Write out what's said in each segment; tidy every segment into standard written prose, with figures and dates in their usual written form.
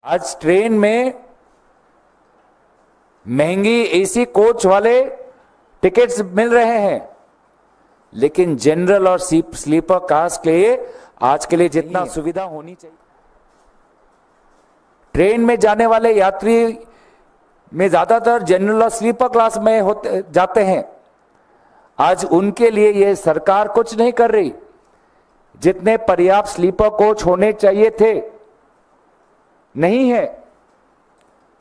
आज ट्रेन में महंगी एसी कोच वाले टिकट्स मिल रहे हैं, लेकिन जनरल और स्लीपर क्लास के लिए आज के लिए जितना सुविधा होनी चाहिए, ट्रेन में जाने वाले यात्री में ज्यादातर जनरल और स्लीपर क्लास में होते जाते हैं। आज उनके लिए यह सरकार कुछ नहीं कर रही। जितने पर्याप्त स्लीपर कोच होने चाहिए थे, नहीं है।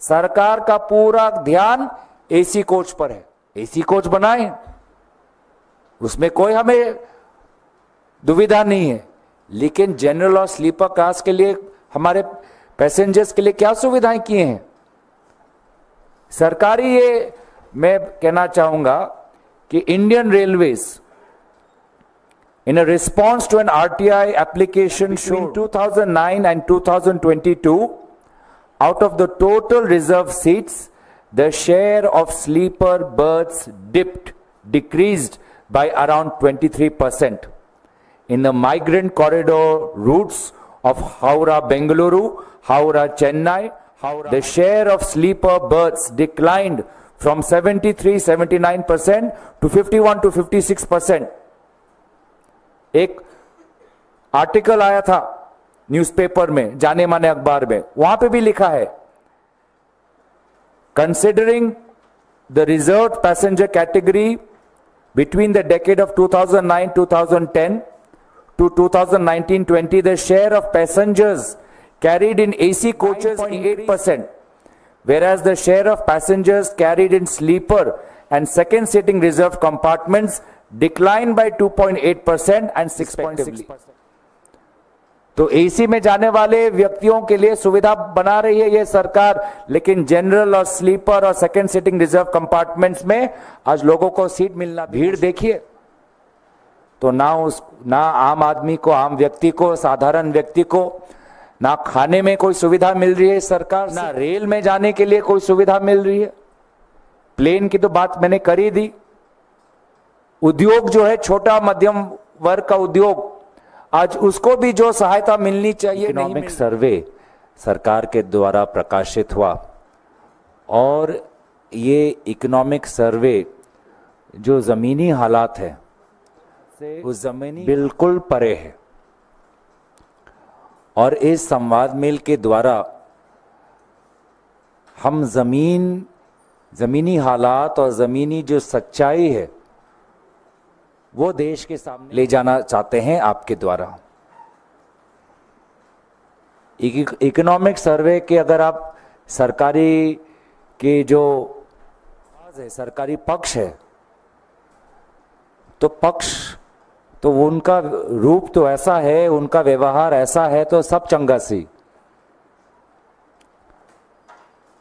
सरकार का पूरा ध्यान एसी कोच पर है। एसी कोच बनाए, उसमें कोई हमें दुविधा नहीं है, लेकिन जनरल और स्लीपर क्लास के लिए हमारे पैसेंजर्स के लिए क्या सुविधाएं किए हैं सरकारी? ये मैं कहना चाहूंगा कि Indian railways in a response to an RTI application between 2009 and 2022, out of the total reserved seats, the share of sleeper berths decreased by around 23%. In the migrant corridor routes of Howrah-Bengaluru, Howrah-Chennai, the share of sleeper berths declined from 73-79% to 51-56%. एक article आया था newspaper में, जाने माने अखबार में, वहां पे भी लिखा है, considering the reserved passenger category between the decade of 2009-2010 to 2019-20, the share of passengers carried in AC coaches 8%, whereas the share of passengers carried in sleeper and second sitting reserved compartments declined by 2.8% and 6.6%. तो AC में जाने वाले व्यक्तियों के लिए सुविधा बना रही है ये सरकार, लेकिन जनरल और स्लीपर और सेकंड सिटिंग रिजर्व कंपार्टमेंट्स में आज लोगों को सीट मिलना, भीड़ देखिए तो ना आम आदमी को, आम व्यक्ति को, साधारण व्यक्ति को ना खाने में कोई सुविधा मिल रही है सरकार, ना रेल में जाने के लिए कोई सुविधा मिल रही है। प्लेन की तो बात मैंने कर ही दी। उद्योग जो है, छोटा मध्यम वर्ग का उद्योग, आज उसको भी जो सहायता मिलनी चाहिए, इकोनॉमिक सर्वे सरकार के द्वारा प्रकाशित हुआ और ये इकोनॉमिक सर्वे जो जमीनी हालात है उस जमीनी बिल्कुल परे है। और इस संवाद मेल के द्वारा हम जमीनी हालात और जमीनी जो सच्चाई है वो देश के सामने ले जाना चाहते हैं आपके द्वारा। इकोनॉमिक सर्वे के अगर आप सरकारी के जो सरकारी पक्ष है तो तो उनका रूप तो ऐसा है, उनका व्यवहार ऐसा है तो सब चंगा सी,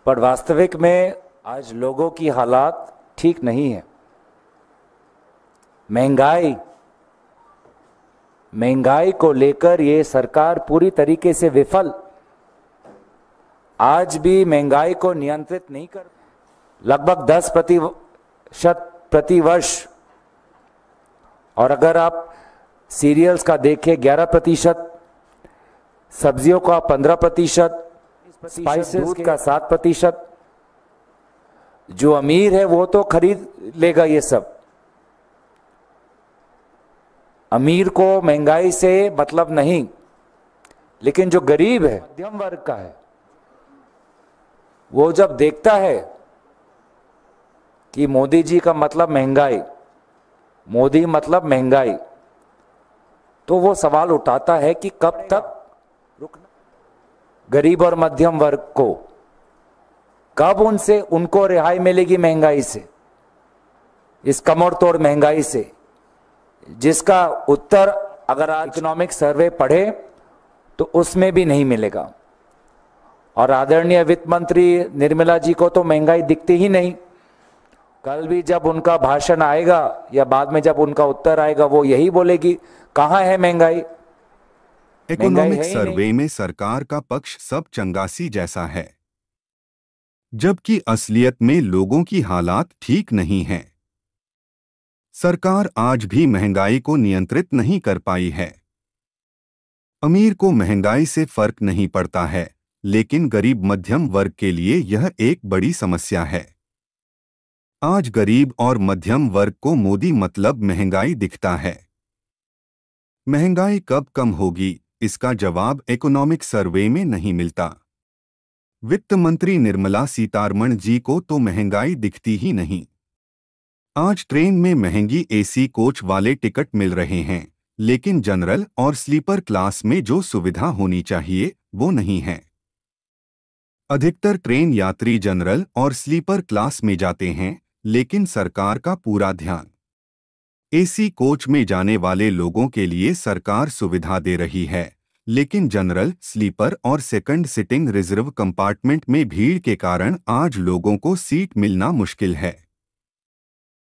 पर वास्तविक में आज लोगों की हालात ठीक नहीं है। महंगाई को लेकर ये सरकार पूरी तरीके से विफल, आज भी महंगाई को नियंत्रित नहीं कर, लगभग 10% प्रति वर्ष, और अगर आप सीरियल्स का देखें 11%, सब्जियों का 15%, स्पाइसेस का 7%। जो अमीर है वो तो खरीद लेगा ये सब, अमीर को महंगाई से मतलब नहीं, लेकिन जो गरीब है, मध्यम वर्ग का है, वो जब देखता है कि मोदी जी का मतलब महंगाई, मोदी मतलब महंगाई, तो वो सवाल उठाता है कि कब तक रुकना, गरीब और मध्यम वर्ग को कब उनको रिहाई मिलेगी महंगाई से, इस कमर तोड़ महंगाई से, जिसका उत्तर अगर आज इकोनॉमिक सर्वे पढ़े तो उसमें भी नहीं मिलेगा। और आदरणीय वित्त मंत्री निर्मला जी को तो महंगाई दिखती ही नहीं। कल भी जब उनका भाषण आएगा या बाद में जब उनका उत्तर आएगा, वो यही बोलेगी कहां है महंगाई। इकोनॉमिक सर्वे में सरकार का पक्ष सब चंगासी जैसा है, जबकि असलियत में लोगों की हालात ठीक नहीं हैं। सरकार आज भी महंगाई को नियंत्रित नहीं कर पाई है। अमीर को महंगाई से फर्क नहीं पड़ता है, लेकिन गरीब मध्यम वर्ग के लिए यह एक बड़ी समस्या है। आज गरीब और मध्यम वर्ग को मोदी मतलब महंगाई दिखता है। महंगाई कब कम होगी, इसका जवाब इकोनॉमिक सर्वे में नहीं मिलता। वित्त मंत्री निर्मला सीतारमण जी को तो महंगाई दिखती ही नहीं। आज ट्रेन में महंगी एसी कोच वाले टिकट मिल रहे हैं, लेकिन जनरल और स्लीपर क्लास में जो सुविधा होनी चाहिए वो नहीं है। अधिकतर ट्रेन यात्री जनरल और स्लीपर क्लास में जाते हैं, लेकिन सरकार का पूरा ध्यान एसी कोच में जाने वाले लोगों के लिए सरकार सुविधा दे रही है, लेकिन जनरल, स्लीपर और सेकंड सिटिंग रिजर्व कंपार्टमेंट में भीड़ के कारण आज लोगों को सीट मिलना मुश्किल है।